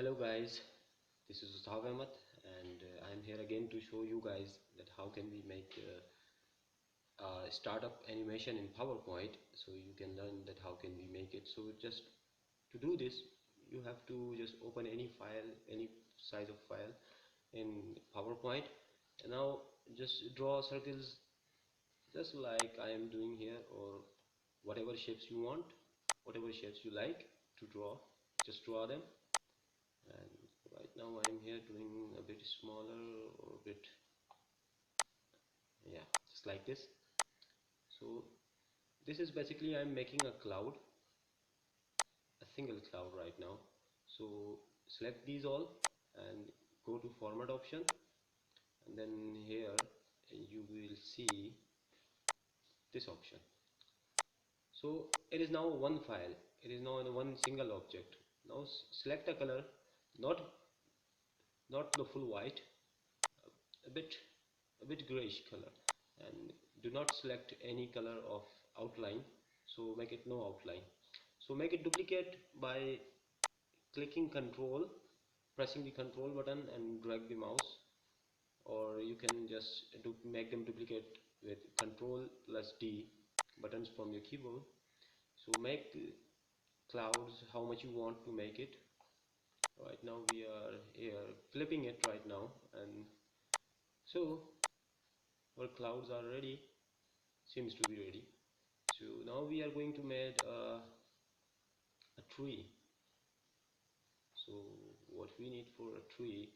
Hello guys, this is Ustav Ahmed and I'm here again to show you guys that how can we make startup animation in PowerPoint, so you can learn that how can we make it. So just to do this you have to just open any file, any size of file in PowerPoint, and now just draw circles just like I am doing here, or whatever shapes you want, whatever shapes you like to draw, just draw them. And right now I'm here doing a bit smaller or a bit, yeah, just like this. So this is basically I'm making a cloud, a single cloud right now. So select these all and go to format option, and then here you will see this option. So it is now one file, it is now in one single object. Now select a color, not the full white, a bit grayish color, and do not select any color of outline, so make it no outline. So make it duplicate by clicking control, pressing the control button and drag the mouse, or you can just make them duplicate with control plus D buttons from your keyboard. So make clouds how much you want to make it. Right now we are here flipping it right now, and so our clouds are ready, seems to be ready. So now we are going to make a tree. So what we need for a tree,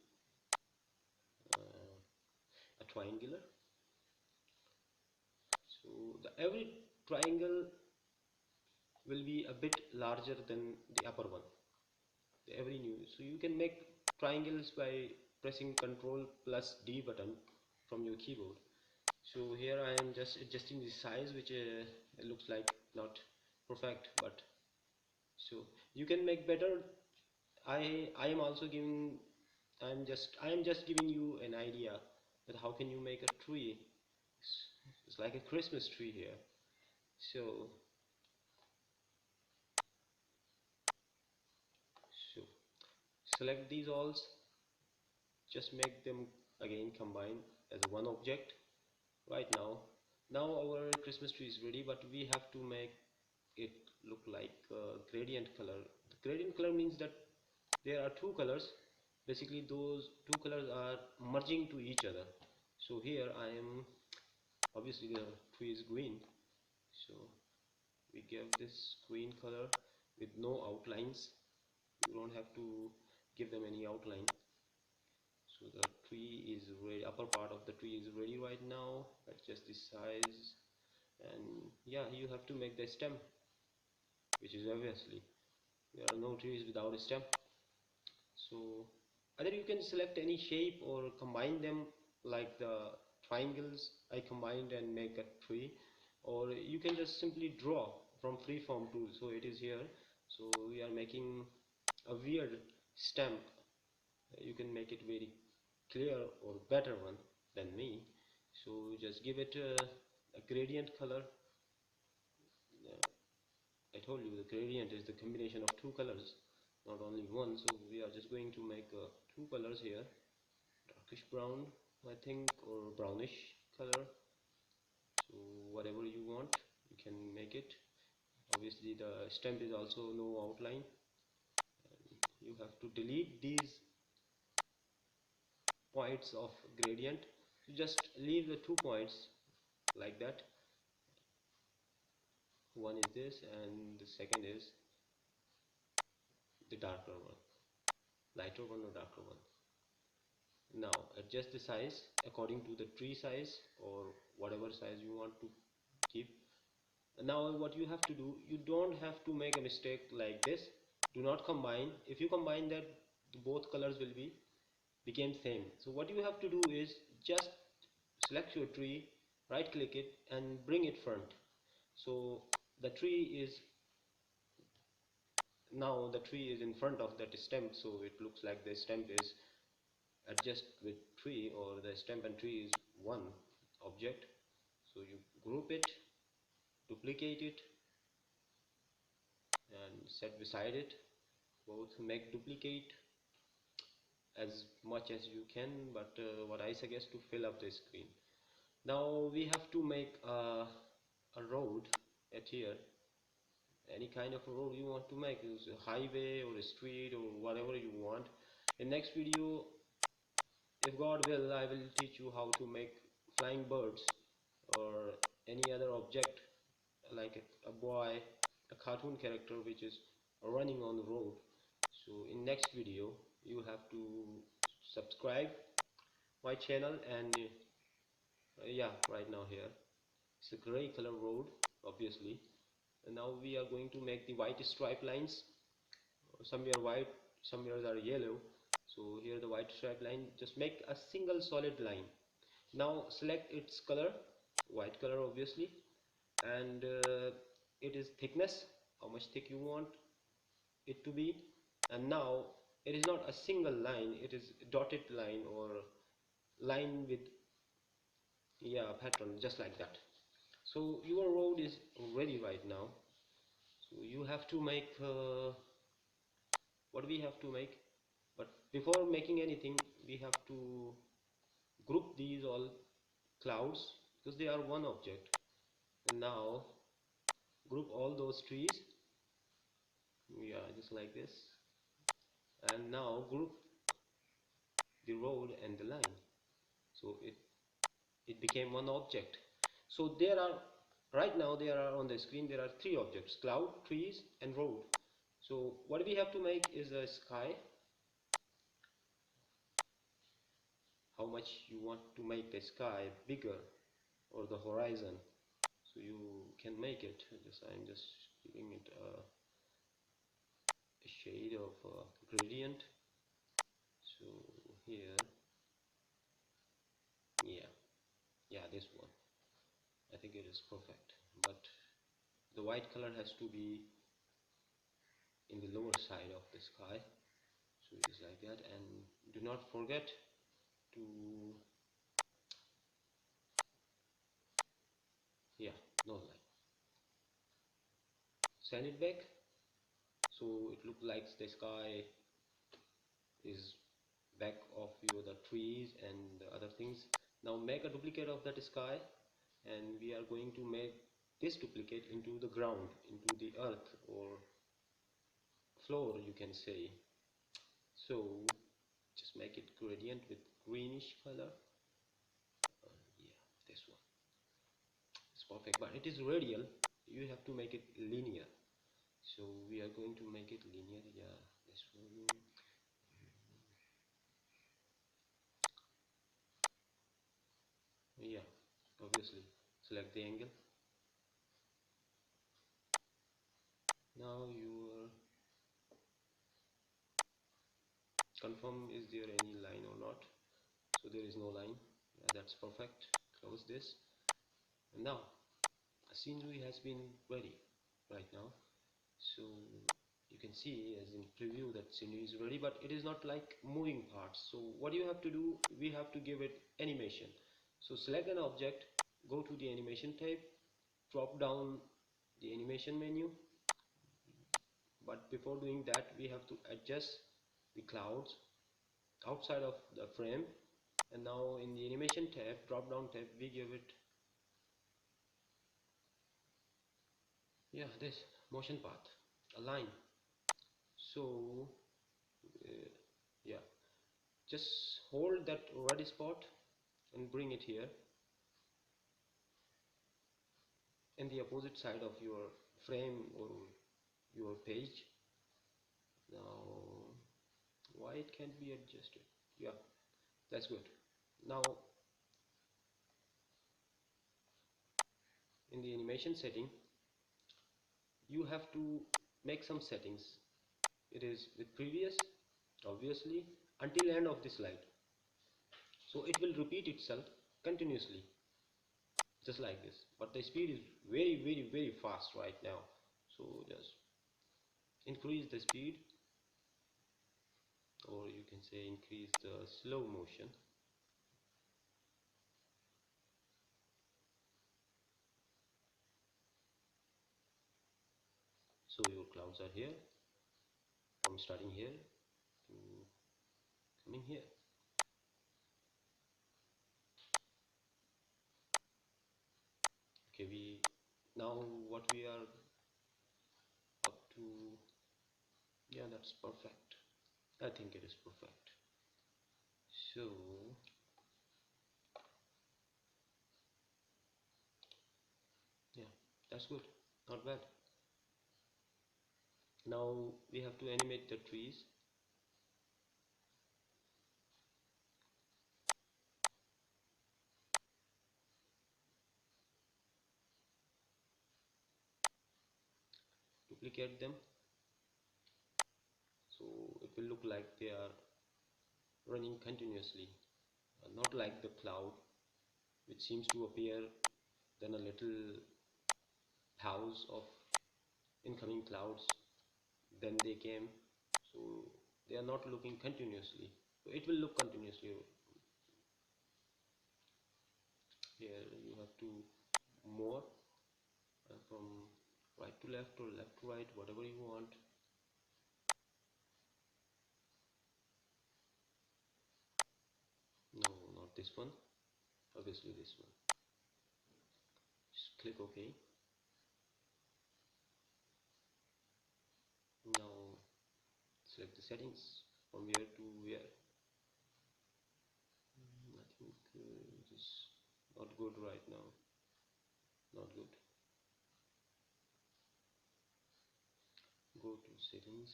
a triangular. So the every triangle will be a bit larger than the upper one, the every new. So you can make triangles by pressing control plus D button from your keyboard. So here I am just adjusting the size, which looks like not perfect, but so you can make better. I am also giving, I am just giving you an idea that how can you make a tree. It's like a Christmas tree here. So so select these alls, just make them again combine as one object. Right now our Christmas tree is ready, but we have to make it look like gradient color. The gradient color means that there are two colors, basically those two colors are merging to each other. So here I am, obviously the tree is green, so we give this green color with no outlines. You don't have to give them any outline. So the tree is ready, upper part of the tree is ready right now. Adjust the size, and yeah, you have to make the stem, which is obviously there are no trees without a stem. So either you can select any shape or combine them, like the triangles I combined and make a tree, or you can just simply draw from freeform tool. So it is here, so we are making a weird stem. You can make it very clear or better one than me. So just give it a gradient color. I told you the gradient is the combination of two colors, not only one. So we are just going to make two colors here, darkish brown I think, or brownish color. So whatever you want you can make it. Obviously the stem is also no outline, and you have to delete these points of gradient. So just leave the 2 points like that. One is this and the second is the darker one, lighter one or darker one. Now adjust the size according to the tree size or whatever size you want to keep. Now what you have to do, you don't have to make a mistake like this. Do not combine. If you combine that, both colors will be became same. So what you have to do is just select your tree, right click it and bring it front. So the tree is, now the tree is in front of that stem, so it looks like the stem is adjust with tree, or the stem and tree is one object. So you group it, duplicate it and set beside it, both make duplicate as much as you can, but what I suggest to fill up the screen. Now we have to make a road at here. Any kind of a road you want to make, is a highway or a street or whatever you want. In next video, if God will, I will teach you how to make flying birds or any other object like a boy, a cartoon character which is running on the road. So in next video you have to subscribe my channel, and yeah, right now here it's a gray color road obviously, and now we are going to make the white stripe lines. Somewhere white, somewhere are yellow. So here the white stripe line, just make a single solid line. Now select its color, white color obviously, and it is thickness, how much thick you want it to be. And now it is not a single line, it is dotted line or line with, yeah, pattern, just like that. So your road is ready right now. So you have to make what we have to make, but before making anything we have to group these all clouds because they are one object. And now group all those trees, yeah, just like this. And now group the road and the line, so it became one object. So there are, right now there are on the screen, there are three objects: cloud, trees and road. So what we have to make is a sky. How much you want to make the sky bigger or the horizon, so you can make it. I'm just giving it a shade of gradient. So here, yeah, yeah, this one, I think it is perfect, but the white color has to be in the lower side of the sky. So it is like that, and do not forget to, yeah, no line, send it back so it looks like the sky is back of you, the trees and the other things. Now make a duplicate of that sky, and we are going to make this duplicate into the ground, into the earth or floor you can say. So just make it gradient with greenish color. Yeah, this one, it's perfect, but it is radial, you have to make it linear. So we are going to make it linear. Yeah, this one. Yeah, obviously select the angle. Now you are confirm is there any line or not. So there is no line. Yeah, that's perfect. Close this. And now a scenery has been ready right now. So you can see as in preview that scenery is ready, but it is not like moving parts. So what you have to do, we have to give it animation. So select an object, go to the animation tab, drop down the animation menu. But before doing that, we have to adjust the clouds outside of the frame. And now in the animation tab, drop down tab, we give it, yeah, this motion path, a line. So uh, yeah, just hold that red spot and bring it here in the opposite side of your frame or your page. Now why it can't be adjusted? Yeah, that's good. Now in the animation setting, you have to make some settings. It is with previous obviously until end of the slide, so it will repeat itself continuously just like this, but the speed is very fast right now. So just increase the speed, or you can say increase the slow motion. So your clouds are here. I'm starting here to coming here. Okay, we now what we are up to. Yeah, that's perfect. I think it is perfect. So yeah, that's good, not bad. Now we have to animate the trees. Duplicate them, so it will look like they are running continuously, not like the cloud which seems to appear, then a little house of incoming clouds, then they came. So they are not looking continuously, so it will look continuously. Here you have to more from right to left or left to right, whatever you want. No, not this one, obviously this one. Just click OK. Now select the settings from where to where. I think it is not good right now, not good. Go to settings,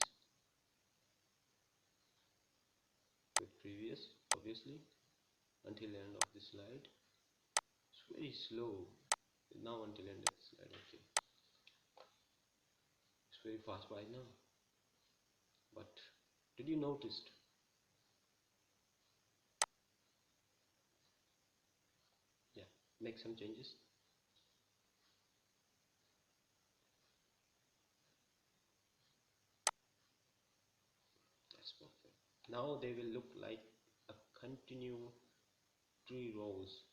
with previous, obviously, until the end of the slide. It's very slow. Now until end of the slide, okay. It's very fast right now. But did you notice? Yeah, make some changes. That's perfect. Now they will look like a continue tree rows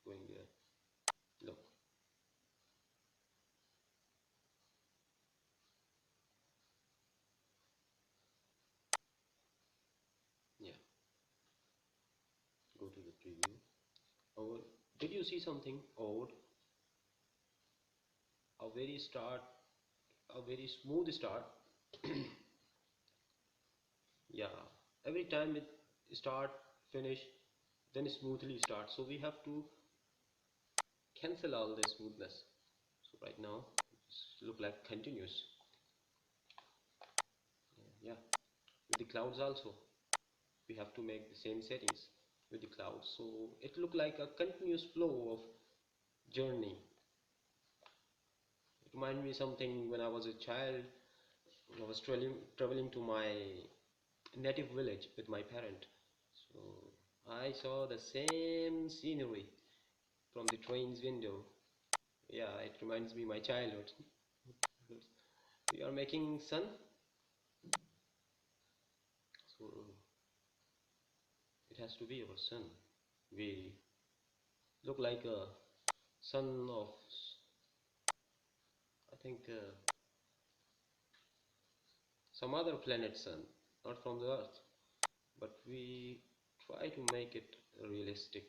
going there. Look. Yeah. Go to the preview. Oh, did you see something odd? A very start, a very smooth start. Yeah, every time it start, finish, then smoothly start. So we have to cancel all the smoothness. So right now it's look like continuous. Yeah, with the clouds also we have to make the same settings with the clouds, so it look like a continuous flow of journey. It remind me something when I was a child. I was traveling to my native village with my parent. So I saw the same scenery from the train's window. Yeah, it reminds me my childhood. We are making sun, so it has to be our sun. We look like a sun of, I think, some other planet sun, not from the Earth. But we try to make it realistic.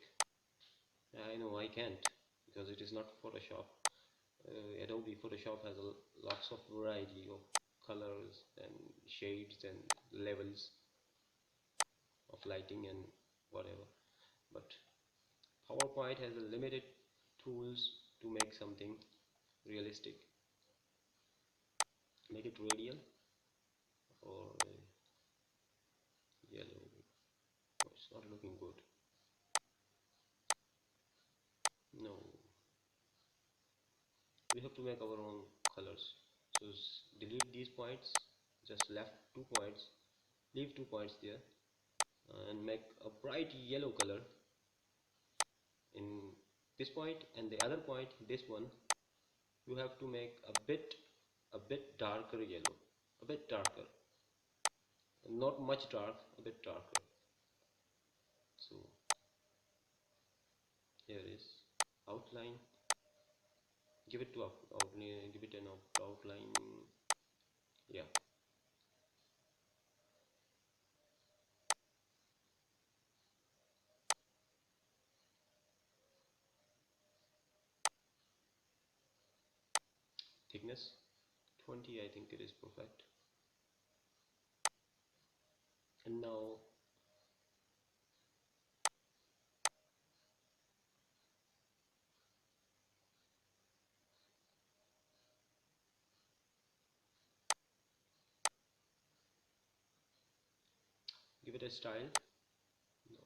I know I can't because it is not Photoshop. Adobe Photoshop has lots of variety of colors and shades and levels of lighting and whatever. But PowerPoint has a limited tools to make something realistic. Make it radial or yellow. Oh, it's not looking good. No, we have to make our own colors. So delete these points, just left 2 points, leave 2 points there, and make a bright yellow color in this point, and the other point, this one, you have to make a bit darker yellow, a bit darker, not much dark, a bit darker. So here is outline. Give it to outline, give it an outline. Yeah, thickness. 20, I think it is perfect. And now give it a style. No,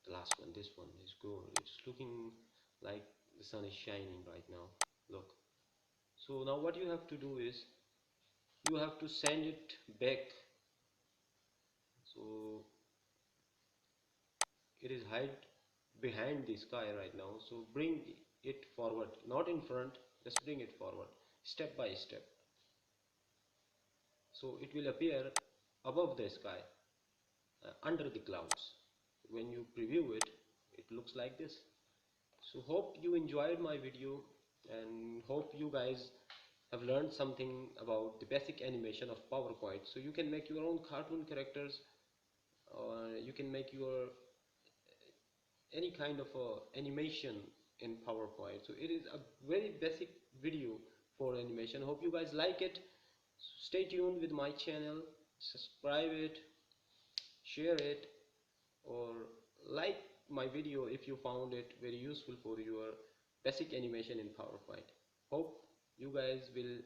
the last one, this one is good. It's looking like the sun is shining right now. Look. So now what you have to do is you have to send it back. So it is hide behind the sky right now, so bring it forward, not in front, just bring it forward step by step, so it will appear above the sky, under the clouds. When you preview it, it looks like this. So hope you enjoyed my video, and hope you guys have learned something about the basic animation of PowerPoint, so you can make your own cartoon characters, or you can make your any kind of animation in PowerPoint. So it is a very basic video for animation. Hope you guys like it. Stay tuned with my channel, subscribe it, share it, or like my video if you found it very useful for your basic animation in PowerPoint. Hope you guys will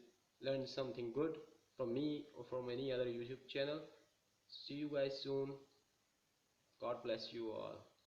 learn something good from me or from any other YouTube channel. See you guys soon. God bless you all.